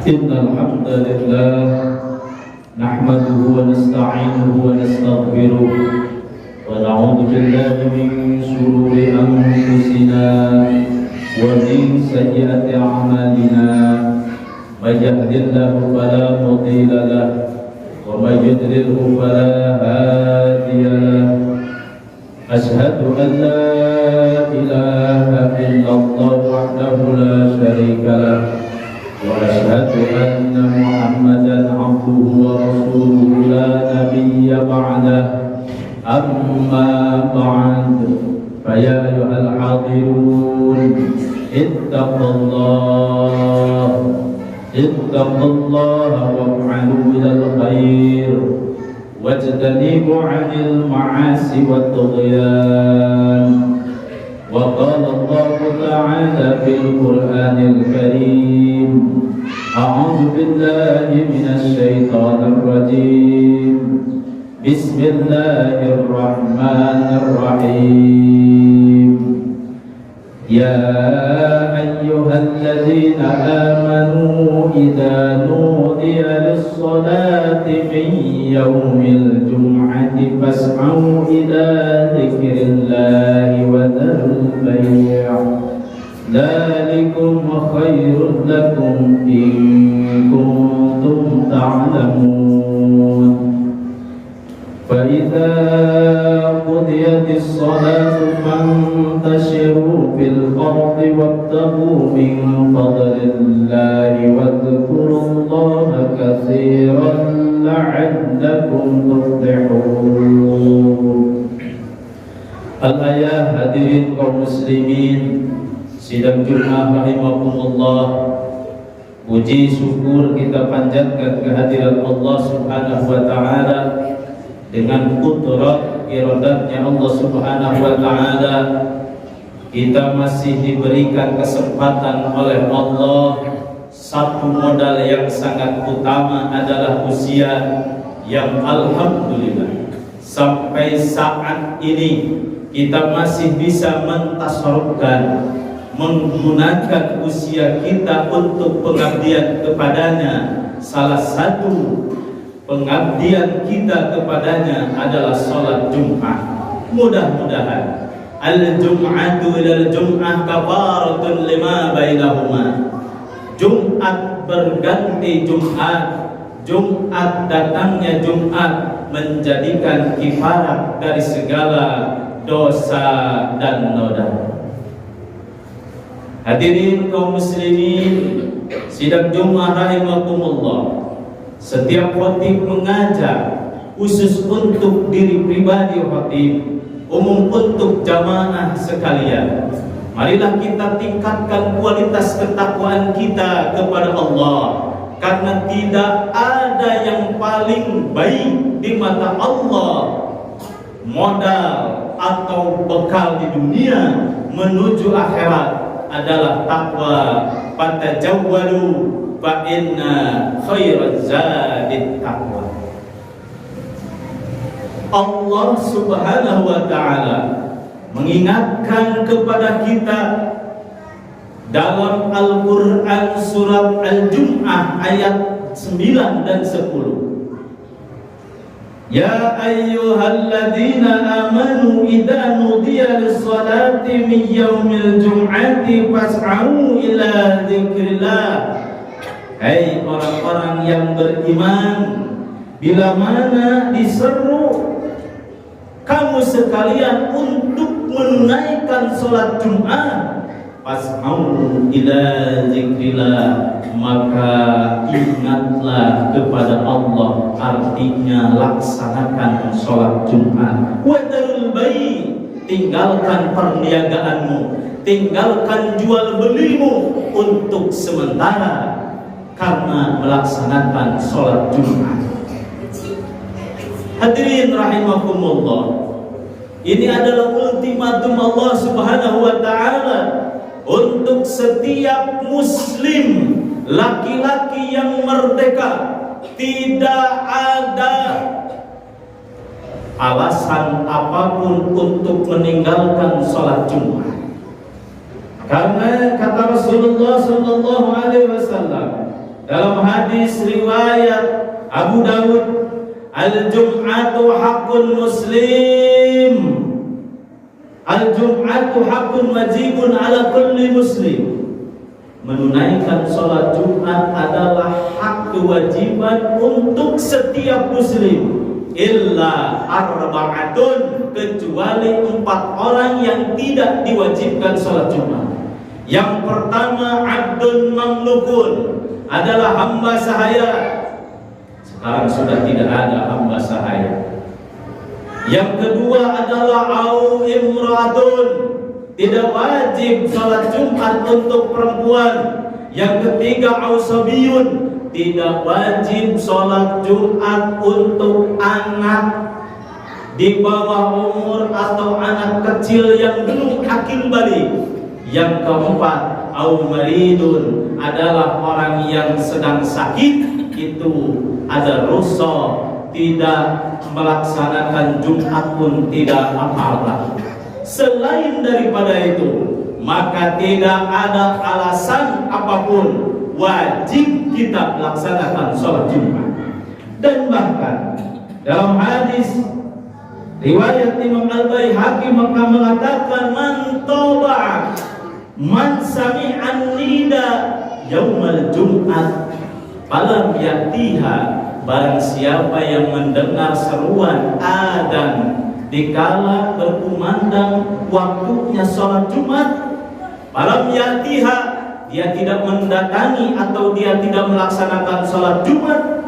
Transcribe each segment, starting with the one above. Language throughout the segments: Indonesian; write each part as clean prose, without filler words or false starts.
إن الحمد لله نحمده ونستعينه ونستغفره ونعوذ بالله من شرور أنفسنا ومن سيئات أعمالنا من يهد الله فلا مضل له ومن يضلل فلا هادي له أشهد أن لا إله إلا الله وحده لا شريك له وأشهد أن محمدا عبده ورسوله لا نبي بعده أما بعد فيا أيها الحاضرون اتقوا الله وافعلوا إلى الخير واجتنبوا عن المعاصي والطغيان. وقال الله تعالى في القرآن الكريم أعوذ بالله من الشيطان الرجيم بسم الله الرحمن الرحيم يا أيها الذين آمنوا إذا نودي للصلاة من يوم الجمعة فاسعوا إلى ذكر الله وذروا البيع ذلكم خير لكم إن كنتم تعلمون فإذا قضيت الصلاة فانتشروا في الأرض وابتغوا من فضل الله واذكروا الله كثيرا لعلكم تفلحون. Al-ayah hadirin kaum muslimin sidang Jumat rahimakumullah, puji syukur kita panjatkan kehadiran Allah Subhanahu wa taala. Dengan kudrat iradatnya Allah Subhanahu wa ta'ala, kita masih diberikan kesempatan oleh Allah. Satu modal yang sangat utama adalah usia yang alhamdulillah sampai saat ini kita masih bisa mentasarrufkan, menggunakan usia kita untuk pengabdian kepadanya. Salah satu pengabdian kita kepadanya adalah sholat Jumat. Mudah-mudahan al-Jum'atu ilal Jum'ah kafaratun lima bainahuma. Jumat berganti Jumat, Jumat datangnya Jumat menjadikan kifarat dari segala dosa dan noda. Hadirin kaum muslimin sidang Jumat rahimakumullah, setiap khatib mengajar khusus untuk diri pribadi khatib, umum untuk jamaah sekalian. Marilah kita tingkatkan kualitas ketakwaan kita kepada Allah, karena tidak ada yang paling baik di mata Allah modal atau bekal di dunia menuju akhirat adalah takwa. Fatajawwalu fa inna khairaz zadit taqwa. Allah Subhanahu wa ta'ala mengingatkan kepada kita dalam Al-Quran surat Al-Jum'ah ayat 9 dan 10. Ya ayyuhalladzina amanu idza nudiya lis-salati min yaumil jum'ati fas'au ila dzikrillah. Hai orang-orang yang beriman, bila mana diseru kamu sekalian untuk menunaikan sholat Jumat, fas'au ila dzikrillah, maka ingatlah kepada Allah, artinya laksanakan sholat Jumat. Wadarul bai', tinggalkan perniagaanmu, tinggalkan jual belimu untuk sementara karena melaksanakan sholat Jumat. Hadirin rahimakumullah, ini adalah ultimatum Allah Subhanahu wa ta'ala untuk setiap muslim laki-laki yang merdeka. Tidak ada alasan apapun untuk meninggalkan sholat Jumat. Karena kata Rasulullah sallallahu alaihi wasallam, dalam hadis riwayat Abu Dawud, al-jum'atu haqqun muslim, al-jum'atu haqqun wajibun ala kulli muslim. Menunaikan sholat Jumat adalah hak kewajiban untuk setiap muslim, illa arba'atun, kecuali 4 orang yang tidak diwajibkan sholat Jumat. Yang pertama, abdun mamlukun, adalah hamba sahaya. Sekarang sudah tidak ada hamba sahaya. Yang kedua adalah au imratun, tidak wajib sholat Jumat untuk perempuan. Yang ketiga au sabiyun, tidak wajib sholat Jumat untuk anak di bawah umur atau anak kecil yang belum akil balik. Yang keempat au maridun, adalah orang yang sedang sakit, itu ada rukhsah, tidak melaksanakan Jumat pun tidak apa-apa. Selain daripada itu, maka tidak ada alasan apapun wajib kita melaksanakan sholat Jumat. Dan bahkan dalam hadis riwayat Imam Al-Baihaqi maka mengatakan, man taba'a man sami'an nida yaumal Jum'at falam yatiha, barang siapa yang mendengar seruan adzan dikala berkumandang waktunya sholat Jumat, falam yatiha, dia tidak mendatangi atau dia tidak melaksanakan sholat Jumat,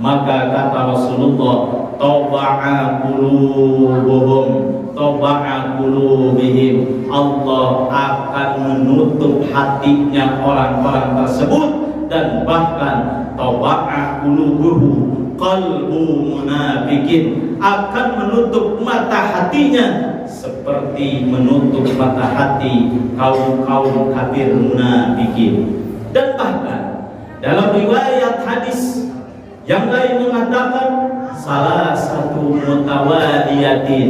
maka kata Rasulullah, taba'a qulubuhum, taba'a qulubihim, Allah akan menutup hatinya orang-orang tersebut. Dan bahkan taba'a qulubuhu qalbu munafikin, akan menutup mata hatinya seperti menutup mata hati kaum-kaum kafir munafikin. Dan bahkan dalam riwayat hadis yang lain mengatakan, salah satu mutawaliyatin,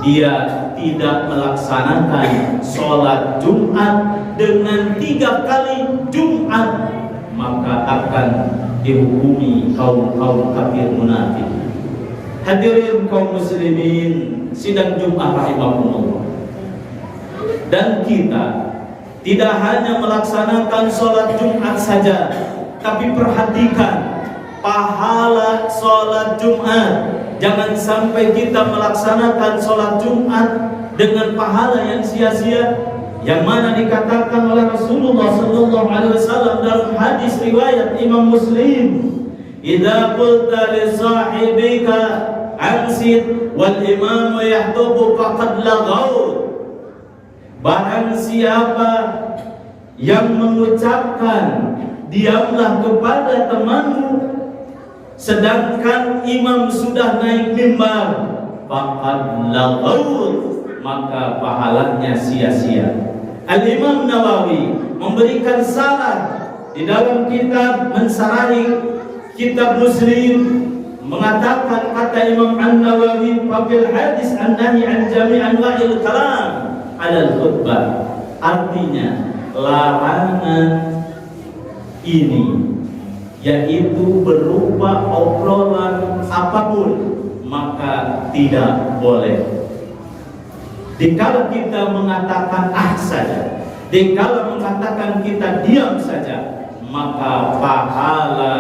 dia tidak melaksanakan sholat Jumat dengan 3 kali Jumat, maka akan dihukumi kaum kafir munafik. Hadirin kaum muslimin sidang Jumat rahimakumullah. Dan kita tidak hanya melaksanakan sholat Jumat saja, tapi perhatikan pahala sholat Jumat. Jangan sampai kita melaksanakan sholat Jumat dengan pahala yang sia-sia, yang mana dikatakan oleh Rasulullah sallallahu alaihi wasallam dalam hadis riwayat Imam Muslim, idza qulta li sahibika ansit wal imam yahdubu faqad lagaw, barang siapa yang mengucapkan diamlah kepada temanmu sedangkan imam sudah naik mimbar, faqad lagaw, maka pahalanya sia-sia. Al-Imam Nawawi memberikan saran di dalam kitab Mensarahi kitab Muslim, mengatakan, kata Imam An-Nawawi, fil hadis an-nahi an jami' anwa'il kalam 'ala al-khutbah, artinya larangan ini yaitu berupa obrolan apapun maka tidak boleh. Dikala kita mengatakan saja, dikala mengatakan kita diam saja, maka pahala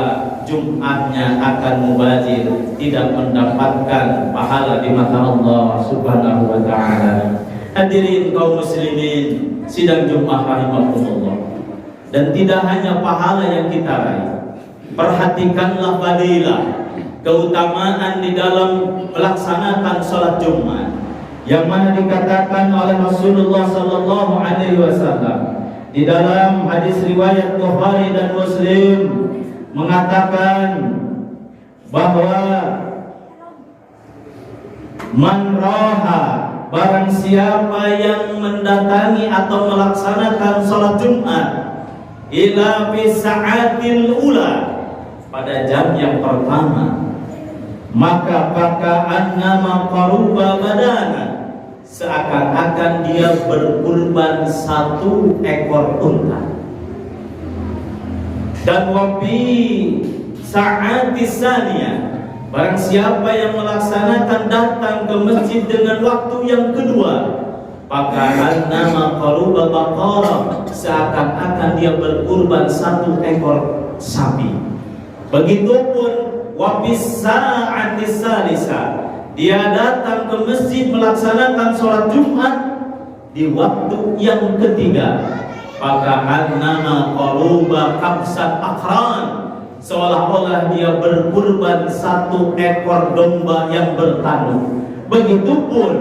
Jumatnya akan mubazir, tidak mendapatkan pahala di mata Allah Subhanahu wa taala. Hadirin kaum muslimin sidang Jumat rahimakumullah. Dan tidak hanya pahala yang kita raih, perhatikanlah fadilah, keutamaan di dalam melaksanakan sholat Jumat, yang mana dikatakan oleh Rasulullah sallallahu alaihi wasallam di dalam hadis riwayat Bukhari dan Muslim, mengatakan bahwa man raha, barang siapa yang mendatangi atau melaksanakan sholat Jumat ila fi sa'atil ula, pada jam yang pertama, maka annama qaruba badana, seakan-akan dia berkurban 1 ekor unta. Dan wafi sa'atis saniyah, barang siapa yang melaksanakan datang ke masjid dengan waktu yang kedua, maka annama qaruba baqarah, seakan-akan dia berkurban satu ekor sapi. Begitupun wafis sa'atis salisa, dia datang ke masjid melaksanakan sholat Jumat di waktu yang ketiga, maka annama qaruba kabsat akran, seolah-olah dia berkurban satu ekor domba yang bertanduk. Begitupun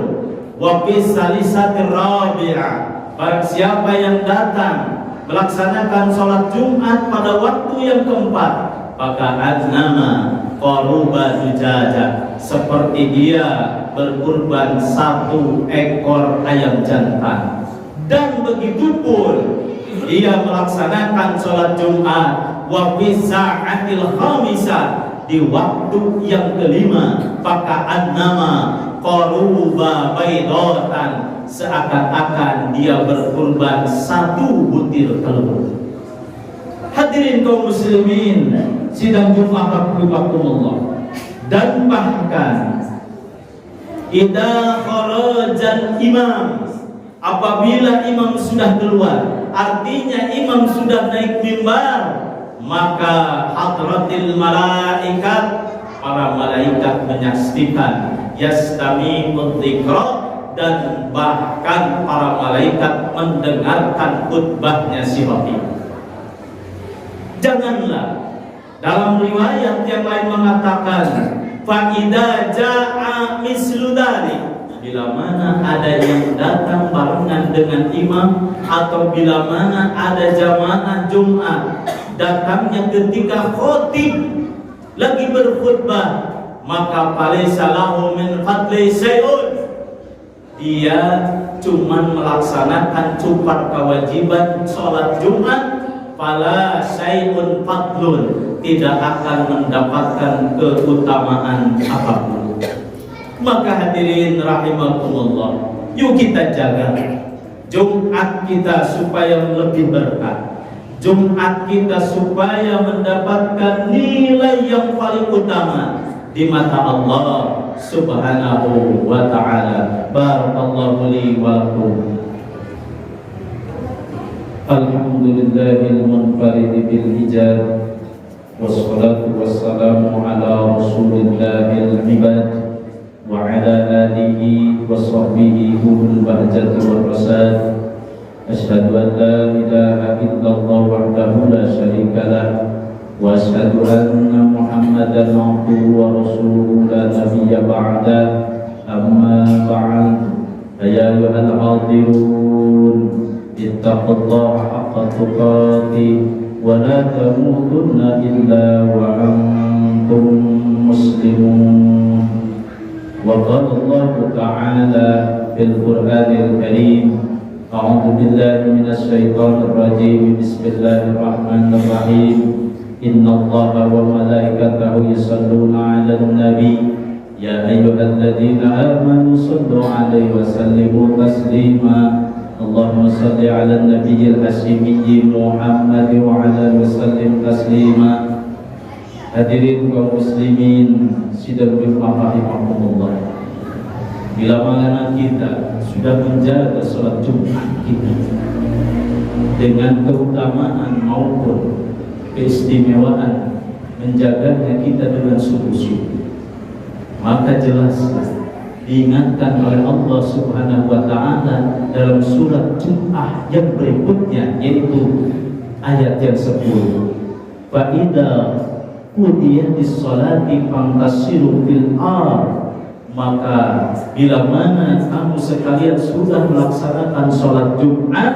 wafis salisatir rabi'ah, barang siapa yang datang melaksanakan sholat Jumat pada waktu yang keempat, maka annama qaruba dujajah, seperti dia berkurban satu ekor ayam jantan. Dan begitupun dia melaksanakan sholat Jumat wa fi sa'atil khamisah, di waktu yang kelima, maka annama qaruba baydatan, seakan-akan dia berkurban satu butir telur. Hadirin kaum muslimin sidang Jumat rahimakumullah. Dan bahkan idza kharajal imam, apabila imam sudah keluar, artinya imam sudah naik mimbar, maka hadratil malaikat, para malaikat menyaksikan, yastami'u dzikra, dan bahkan para malaikat mendengarkan khutbahnya si khatib. Janganlah, dalam riwayat yang lain mengatakan fa idza jaa mislu dzalik, bila mana ada yang datang barengan dengan imam, atau bila mana ada jamaah Jumat datangnya ketika khatib lagi berkhutbah, maka falaysa lahu min fadli syai'un, dia cuman melaksanakan cukup kewajiban sholat Jumat, fala syai'un fadlun, tidak akan mendapatkan keutamaan apapun. Maka hadirin rahimakumullah, yuk kita jaga Jumat kita supaya lebih berkah, Jumat kita supaya mendapatkan nilai yang paling utama di mata Allah subhanahu wa ta'ala. Barakallahu li wa lakum. Alhamdulillahil munfarid bil hijab, wassalatu wassalamu ala rasulillahil ibad wa ala alihi wa sahbihi ulul bahjati wal rasad. Asyhadu an la ilaha illallah wahdahu la syarika lah, wa asyhadu anna Muhammadan abduhu wa rasuluhu la nabiyya ba'da. Amma ba'd, ya ayyuhal hadirun, ittaqullaha haqqa tuqatih wa la tamutunna illa wa antum muslimun. Wa qala Allah ta'ala fil Qur'anil Karim, a'udzu billahi minasy syaithanir rajim, bismillahirrahmanirrahim. Innallaha wa malaikatahu yusholluna 'alan nabi, ya ayyuhalladzina amanu shallu 'alaihi wa sallimu taslima. Allahumma salli 'alan nabiyil hasyimiyyi Muhammad wa 'ala alihi wasallim taslima. Hadirin kaum muslimin sidang Jumat rahimakumullah, bila mana kita sudah menjaga sholat Jumat kita dengan keutamaan maupun keistimewaan, menjaganya kita dengan sungguh-sungguh, maka jelaslah diingatkan oleh Allah subhanahu wa ta'ala dalam surat Jum'ah yang berikutnya, yaitu ayat yang 10. Fa'idha qudiyatis sholati fantasiru fil ardh, maka bila mana kamu sekalian sudah melaksanakan sholat Jumat,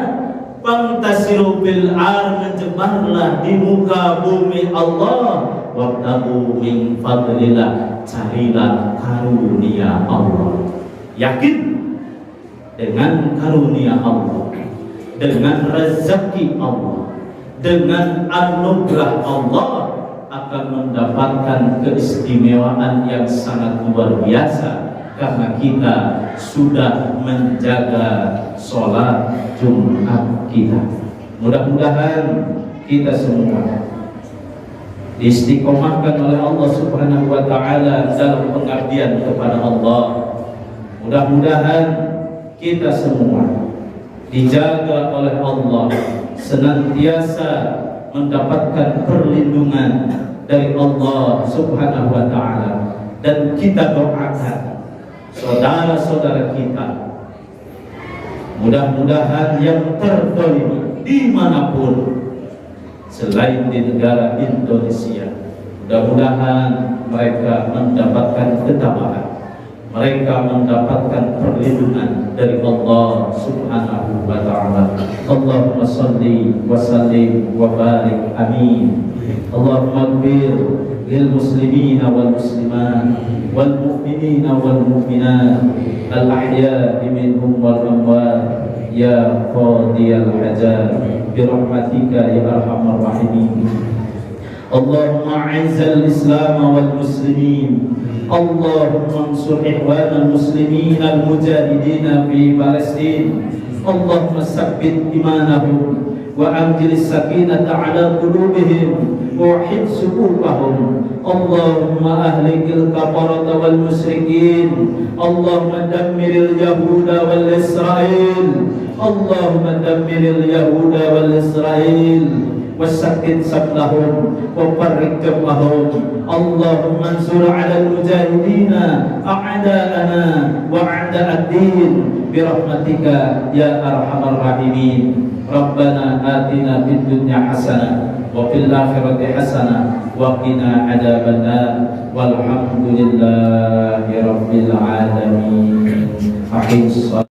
fantasiru fil ardh, menyebarlah di muka bumi Allah, wabtagu min fadlillah, carilah karunia Allah. Yakin dengan karunia Allah, dengan rezeki Allah, dengan anugerah Allah, akan mendapatkan keistimewaan yang sangat luar biasa, karena kita sudah menjaga sholat Jumat kita. Mudah-mudahan kita semua diistiqomahkan oleh Allah Subhanahu wa taala dalam pengabdian kepada Allah. Mudah-mudahan kita semua dijaga oleh Allah, senantiasa mendapatkan perlindungan dari Allah Subhanahu wa taala, dan kita doakan saudara-saudara kita, mudah-mudahan yang terdolim dimanapun selain di negara Indonesia, mudah-mudahan mereka mendapatkan ketabahan, mereka mendapatkan perlindungan dari Allah Subhanahu wa taala. Allahumma shalli wa sallim wa barik, amin. Allahumma ighfir lil muslimina wal muslimat wal mu'minina wal mu'minat al ahya'i minhum wal amwat ya qadiyal hajat bi rahmatika ya arhamar rahimin. Allahumma a'izzal islam wal muslimin, Allahumma ansur ikhwanal muslimin al mujahidin fi Palestin, Allahumma sabbit imanahum wa anzil sakinata ala qulubihim wa wahhid sufufahum, Allahumma ahlikil kafarata wal musyrikin, Allahumma dammiril yahuda wal israil, Allahumma dammiril yahuda wal israil wasakit sablahum wa farrik jamahum, Allahumma ansur ala al-mujahidina a'da'ana wa a'da'ad-din birahmatika ya arhamar rahimin. Rabbana atina fid dunya hasanah wa fil akhirati hasanah wa qina adzabannar walhamdulillahi rabbil alamin.